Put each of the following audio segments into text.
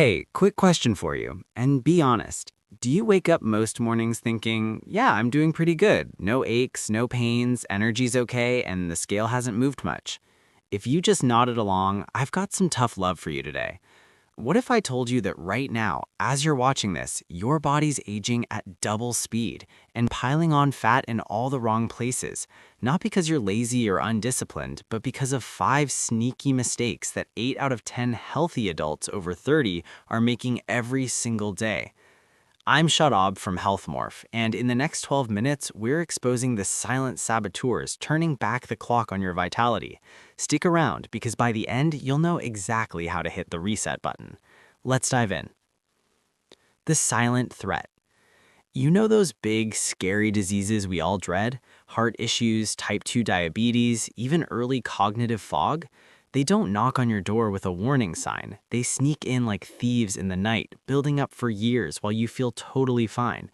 Hey, quick question for you, and be honest. Do you wake up most mornings thinking, yeah, I'm doing pretty good, no aches, no pains, energy's okay, and the scale hasn't moved much? If you just nodded along, I've got some tough love for you today. What if I told you that right now, as you're watching this, your body's aging at double speed and piling on fat in all the wrong places, not because you're lazy or undisciplined, but because of 5 sneaky mistakes that 8 out of 10 healthy adults over 30 are making every single day? I'm Shadab from Health Morph, and in the next 12 minutes, we're exposing the silent saboteurs turning back the clock on your vitality. Stick around, because by the end, you'll know exactly how to hit the reset button. Let's dive in. The silent threat. You know those big, scary diseases we all dread? Heart issues, type 2 diabetes, even early cognitive fog? They don't knock on your door with a warning sign. They sneak in like thieves in the night, building up for years while you feel totally fine.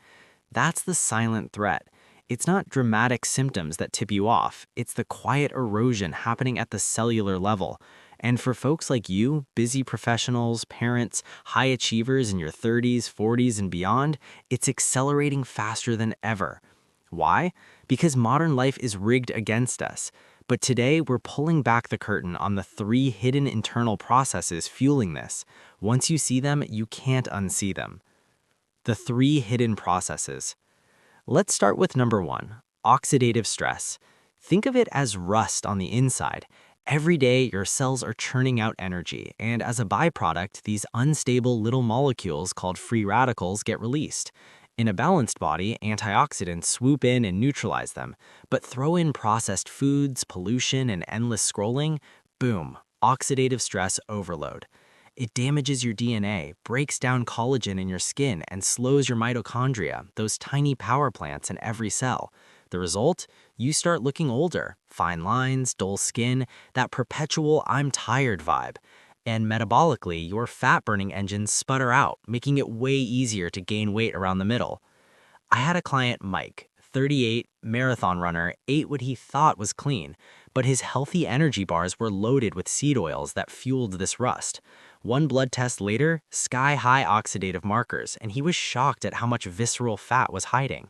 That's the silent threat. It's not dramatic symptoms that tip you off. It's the quiet erosion happening at the cellular level. And for folks like you, busy professionals, parents, high achievers in your 30s, 40s, and beyond, it's accelerating faster than ever. Why? Because modern life is rigged against us. But today, we're pulling back the curtain on the 3 hidden internal processes fueling this. Once you see them, you can't unsee them. The 3 hidden processes. Let's start with number 1, oxidative stress. Think of it as rust on the inside. Every day, your cells are churning out energy, and as a byproduct, these unstable little molecules called free radicals get released. In a balanced body, antioxidants swoop in and neutralize them, but throw in processed foods, pollution, and endless scrolling, boom, oxidative stress overload. It damages your DNA, breaks down collagen in your skin, and slows your mitochondria, those tiny power plants in every cell. The result? You start looking older, fine lines, dull skin, that perpetual I'm tired vibe. And metabolically, your fat-burning engines sputter out, making it way easier to gain weight around the middle. I had a client, Mike, 38, marathon runner, ate what he thought was clean, but his healthy energy bars were loaded with seed oils that fueled this rust. One blood test later, sky-high oxidative markers, and he was shocked at how much visceral fat was hiding.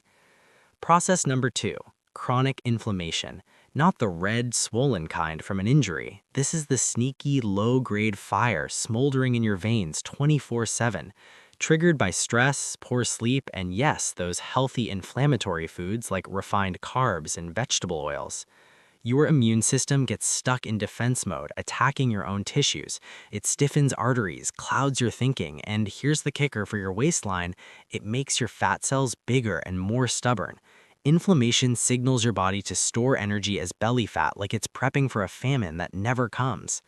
Process number 2, chronic inflammation. Not the red, swollen kind from an injury. This is the sneaky, low-grade fire smoldering in your veins 24/7, triggered by stress, poor sleep, and yes, those healthy inflammatory foods like refined carbs and vegetable oils. Your immune system gets stuck in defense mode, attacking your own tissues. It stiffens arteries, clouds your thinking, and here's the kicker for your waistline, it makes your fat cells bigger and more stubborn. Inflammation signals your body to store energy as belly fat like it's prepping for a famine that never comes.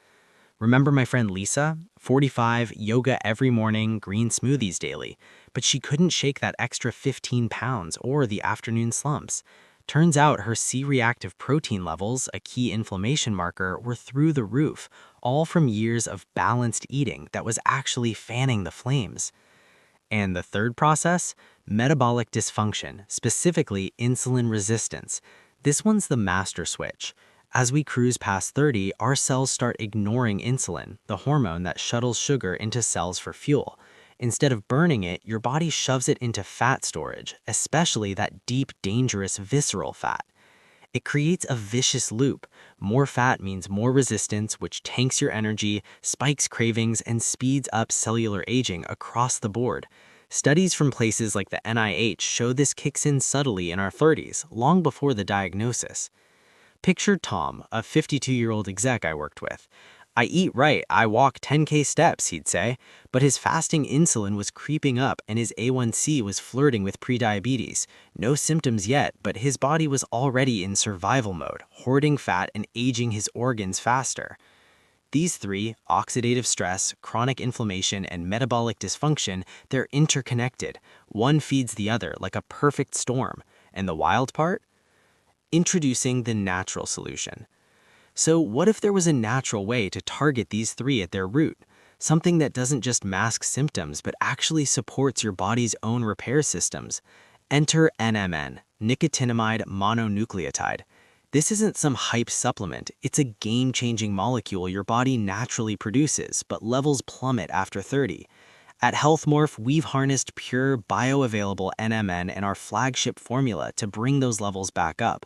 Remember my friend Lisa? 45, yoga every morning, green smoothies daily, but she couldn't shake that extra 15 pounds or the afternoon slumps. Turns out her C-reactive protein levels, a key inflammation marker, were through the roof, all from years of balanced eating that was actually fanning the flames. And the third process? Metabolic dysfunction, specifically insulin resistance. This one's the master switch. As we cruise past 30, our cells start ignoring insulin, the hormone that shuttles sugar into cells for fuel. Instead of burning it, your body shoves it into fat storage, especially that deep, dangerous visceral fat. It creates a vicious loop. More fat means more resistance, which tanks your energy, spikes cravings, and speeds up cellular aging across the board. Studies from places like the NIH show this kicks in subtly in our 30s, long before the diagnosis. Picture Tom, a 52-year-old exec I worked with. I eat right, I walk 10K steps, he'd say, but his fasting insulin was creeping up and his A1C was flirting with prediabetes. No symptoms yet, but his body was already in survival mode, hoarding fat and aging his organs faster. These 3, oxidative stress, chronic inflammation, and metabolic dysfunction, they're interconnected. One feeds the other like a perfect storm. And the wild part? Introducing the natural solution. So what if there was a natural way to target these 3 at their root? Something that doesn't just mask symptoms, but actually supports your body's own repair systems. Enter NMN, nicotinamide mononucleotide. This isn't some hype supplement, it's a game-changing molecule your body naturally produces, but levels plummet after 30. At HealthMorph, we've harnessed pure bioavailable NMN in our flagship formula to bring those levels back up.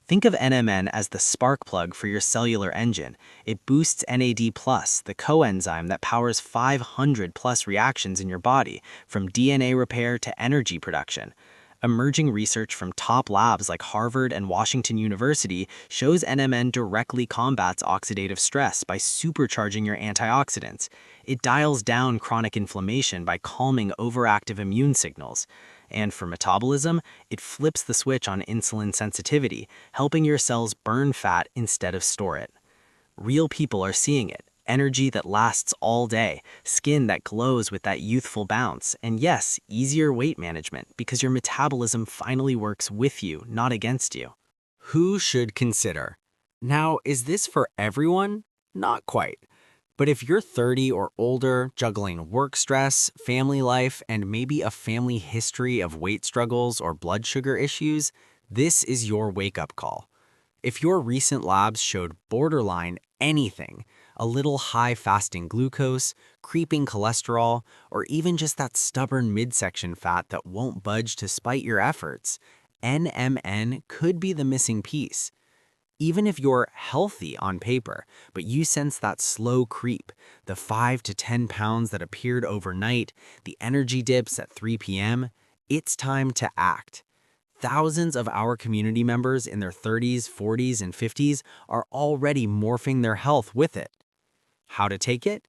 Think of NMN as the spark plug for your cellular engine. It boosts NAD+, the coenzyme that powers 500 plus reactions in your body, from DNA repair to energy production. Emerging research from top labs like Harvard and Washington University shows NMN directly combats oxidative stress by supercharging your antioxidants. It dials down chronic inflammation by calming overactive immune signals. And for metabolism, it flips the switch on insulin sensitivity, helping your cells burn fat instead of store it. Real people are seeing it. Energy that lasts all day, skin that glows with that youthful bounce, and yes, easier weight management because your metabolism finally works with you, not against you. Who should consider? Now, is this for everyone? Not quite. But if you're 30 or older, juggling work stress, family life, and maybe a family history of weight struggles or blood sugar issues, this is your wake-up call. If your recent labs showed borderline anything, a little high fasting glucose, creeping cholesterol, or even just that stubborn midsection fat that won't budge despite your efforts, NMN could be the missing piece. Even if you're healthy on paper, but you sense that slow creep, the 5 to 10 pounds that appeared overnight, the energy dips at 3 p.m., it's time to act. Thousands of our community members in their 30s, 40s, and 50s are already morphing their health with it. How to take it?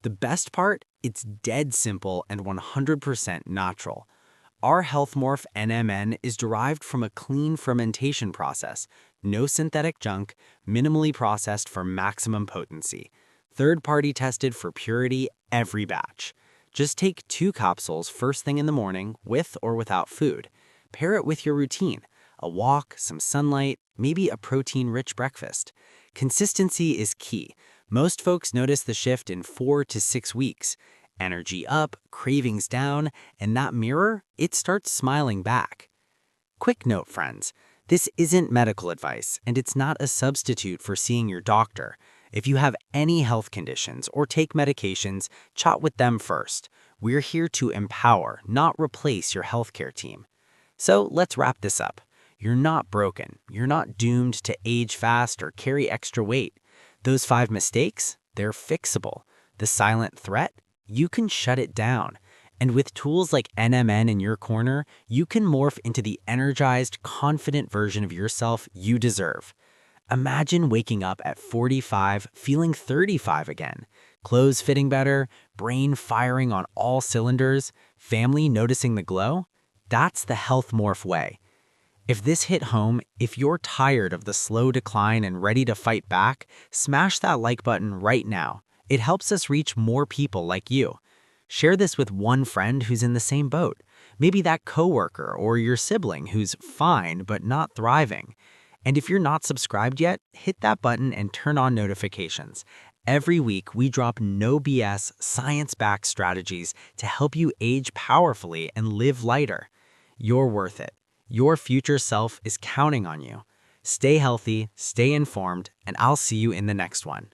The best part? It's dead simple and 100% natural. Our HealthMorph NMN is derived from a clean fermentation process, no synthetic junk, minimally processed for maximum potency. Third-party tested for purity every batch. Just take 2 capsules first thing in the morning, with or without food. Pair it with your routine, a walk, some sunlight, maybe a protein-rich breakfast. Consistency is key. Most folks notice the shift in 4 to 6 weeks. Energy up, cravings down, and that mirror, it starts smiling back. Quick note, friends, this isn't medical advice, and it's not a substitute for seeing your doctor. If you have any health conditions or take medications, chat with them first. We're here to empower, not replace your healthcare team. So let's wrap this up. You're not broken. You're not doomed to age fast or carry extra weight. Those 5 mistakes, they're fixable. The silent threat, you can shut it down. And with tools like NMN in your corner, you can morph into the energized, confident version of yourself you deserve. Imagine waking up at 45 feeling 35 again. Clothes fitting better, brain firing on all cylinders, family noticing the glow. That's the HealthMorph way. If this hit home, if you're tired of the slow decline and ready to fight back, smash that like button right now. It helps us reach more people like you. Share this with one friend who's in the same boat. Maybe that coworker or your sibling who's fine but not thriving. And if you're not subscribed yet, hit that button and turn on notifications. Every week, we drop no BS, science-backed strategies to help you age powerfully and live lighter. You're worth it. Your future self is counting on you. Stay healthy, stay informed, and I'll see you in the next one.